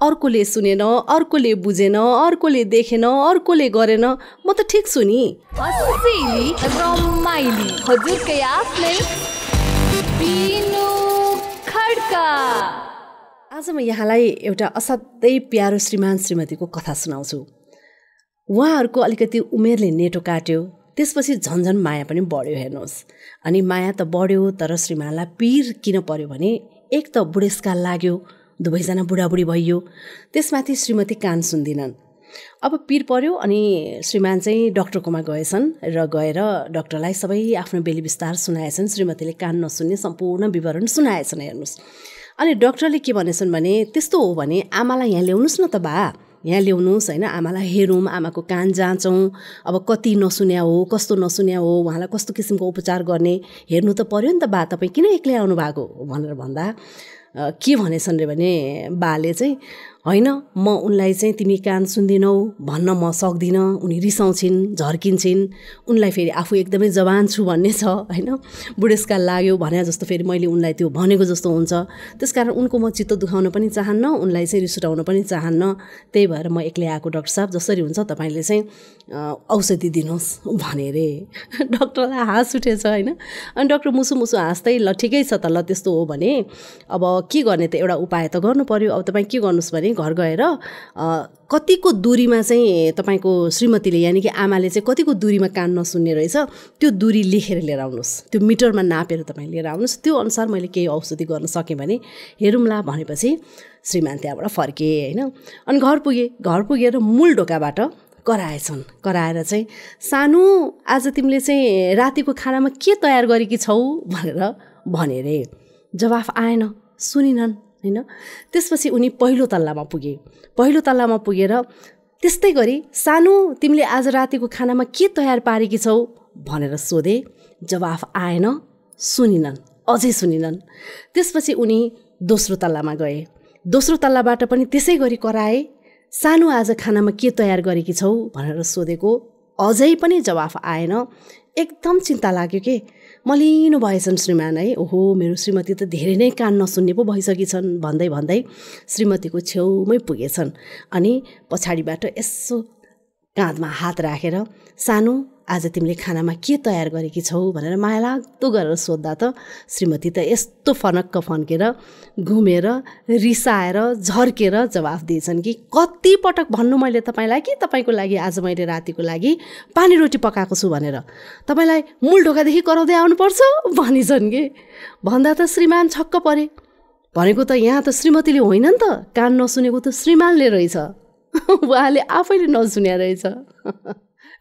अर्कोले सुनेन, अर्कोले बुझेन, अर्कोले देखेन, अर्कोले गरेन, म त ठिक छु नि। हँसेली रमाइली हजुरकै आफ्नै बिनु खड्का। आज म यहाँलाई एउटा असाध्यै प्यारो श्रीमान श्रीमतीको कथा सुनाउँछु। उहाँहरूको अलिकति उमेरले नेटो काट्यो, त्यसपछि झन्झन माया पनि बढ्यो। हेर्नुहोस्, अनि माया त बढ्यो, तर श्रीमानलाई पीर किन पर्यो भने एक त बुढेसकाल लाग्यो, दुवैजना बुढाबुढी भइयो, त्यसमाथि श्रीमती कान सुन्दिनन्। अब पीर पर्यो अनि श्रीमान चाहिँ डक्टरकोमा गएछन् र गएर डक्टरलाई सबै आफ्नो बेली विस्तार सुनाएछन्। श्रीमतीले कान नसुन्ने सम्पूर्ण विवरण सुनाएछन्। हेर्नुहोस्, अनि डक्टरले के भनेछन् भने त्यस्तो हो भने आमालाई यहाँ ल्याउनुहोस् न त बा, यहाँ ल्याउनुहोस् होइन, आमालाई हेरौँ, आमाको कान जाँचौँ, अब कति नसुन्या हो, कस्तो नसुन्या हो, उहाँलाई कस्तो किसिमको उपचार गर्ने हेर्नु त पर्यो नि त बा, तपाईँ किन एक्लै आउनु भएको भनेर भन्दा के भनेछन् रे भने बाले चाहिँ होइन, म उनलाई चाहिँ तिमी कान सुन्दिनौ भन्न म सक्दिनँ, उनी रिसाउँछिन्, झर्किन्छिन्, उनलाई फेरि आफू एकदमै जवान छु भन्ने छ होइन, बुढेसकाल लाग्यो भने जस्तो फेरि मैले उनलाई त्यो भनेको जस्तो हुन्छ, त्यसकारण उनको म चित्त दुखाउन पनि चाहन्न, उनलाई चाहिँ रिस उठाउन पनि चाहन्न, त्यही भएर म एक्लै आएको डाक्टर साहब, जसरी हुन्छ तपाईँले चाहिँ औषधि दिनुहोस् भने रे। डक्टरलाई हाँस उठेछ होइन। अनि डक्टर मुसु मुसु हाँस्दै ल ठिकै छ त, ल त्यस्तो हो भने अब के गर्ने त, एउटा उपाय त गर्नु पर्यो। अब तपाईँ के गर्नुहोस् भने घर गएर कतिको दूरीमा चाहिँ तपाईँको श्रीमतीले यानि कि आमाले चाहिँ कतिको दूरीमा कान नसुन्ने रहेछ त्यो दूरी लेखेर लिएर आउनुहोस्, त्यो मिटरमा नापेर तपाईँ लिएर आउनुहोस्, त्यो अनुसार मैले केही औषधि गर्न सकेँ भने हेरौँला भनेपछि श्रीमान त्यहाँबाट फर्के होइन। अनि घर पुगेर मूल ढोकाबाट कराएछन्। कराएर चाहिँ सानो आज तिमीले चाहिँ रातिको खानामा के तयार गरेकी छौ भनेर भने रे। जवाफ आएन, सुनिनन् होइन। त्यसपछि उनी पहिलो तल्लामा पुगे। पहिलो तल्लामा पुगेर त्यस्तै गरी सानो तिमीले आज रातिको खानामा के तयार पारेकी छौ भनेर सोधे। जवाफ आएन, सुनिनन्, अझै सुनिनन्। त्यसपछि उनी दोस्रो तल्लामा गए। दोस्रो तल्लाबाट पनि त्यसै गरी कराए, सानो आज खानामा के तयार गरेकी छौ भनेर सोधेको अझै पनि जवाफ आएन। एकदम चिन्ता लाग्यो के, मलिनो भएछन् श्रीमान है। ओहो, मेरो श्रीमती त धेरै नै कान नसुन्ने पो भइसकेछन् भन्दै भन्दै श्रीमतीको छेउमै पुगेछन्। अनि पछाडिबाट यसो काँधमा हात राखेर सानो आज तिमीले खानामा के तयार गरेकी छौ भनेर माया लाग्दो गरेर सोद्धा त श्रीमती त यस्तो फनक्क फन्केर घुमेर रिसाएर झर्केर जवाफ दिएछन् कि कति पटक भन्नु मैले तपाईँलाई कि तपाईँको लागि आज मैले रातिको लागि पानी रोटी पकाएको छु भनेर, तपाईँलाई मूल ढोकादेखि कराउँदै आउनुपर्छ भनिछन् कि। भन्दा त श्रीमान छक्क परे। भनेको त यहाँ त श्रीमतीले होइन नि त, कान नसुनेको त श्रीमानले रहेछ, उहाँले आफैले नसुन्या रहेछ।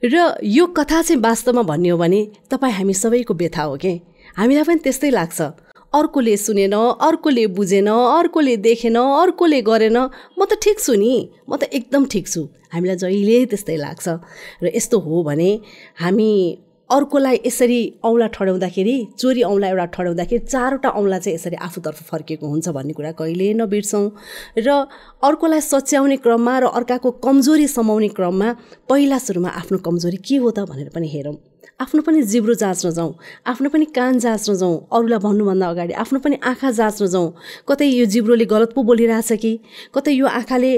र यो कथा चाहिँ वास्तवमा भन्ने हो भने तपाईँ हामी सबैको व्यथा हो के। हामीलाई पनि त्यस्तै लाग्छ, अर्कोले सुनेन, अर्कोले बुझेन, अर्कोले देखेन, अर्कोले गरेन, म त ठिक छु नि, म त एकदम ठिक छु। हामीलाई जहिले त्यस्तै लाग्छ। र यस्तो हो भने हामी अर्कोलाई यसरी औँला ठड्याउँदाखेरि, चोरी औँला एउटा ठड्याउँदाखेरि चारवटा औँला चाहिँ यसरी आफूतर्फ फर्केको हुन्छ भन्ने कुरा कहिले नबिर्सौँ। र अर्कोलाई सच्याउने क्रममा र अर्काको कमजोरी समाउने क्रममा पहिला सुरुमा आफ्नो कमजोरी के हो त भनेर पनि हेरौँ। आफ्नो पनि जिब्रो जाँच्न जाउँ, आफ्नो पनि कान जाँच्न जाउँ, अरूलाई भन्नुभन्दा अगाडि आफ्नो पनि आँखा जाँच्न जाउँ। कतै यो जिब्रोले गलत पो बोलिरहेछ कि, कतै यो आँखाले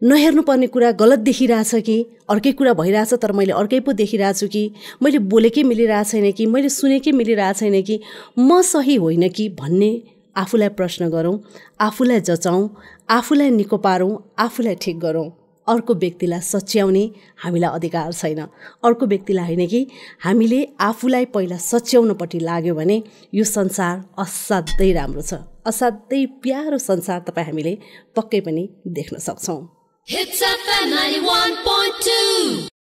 नहेर्नुपर्ने कुरा गलत देखिरहेछ कि, अर्कै कुरा भइरहेछ तर मैले अर्कै पो देखिरहेको छु कि, मैले बोलेकै मिलिरहेको छैन कि, मैले सुनेकै मिलिरहेको छैन कि, म सही होइन कि भन्ने आफूलाई प्रश्न गरौँ, आफूलाई जचाउँ, आफूलाई निको पारौँ, आफूलाई ठिक गरौँ। अर्को व्यक्तिलाई सच्याउने हामीलाई अधिकार छैन। अर्को व्यक्तिलाई होइन कि हामीले आफूलाई पहिला सच्याउनपट्टि लाग्यो भने यो संसार असाध्यै राम्रो छ, असाध्यै प्यारो संसार तपाईँ हामीले पक्कै पनि देख्न सक्छौँ।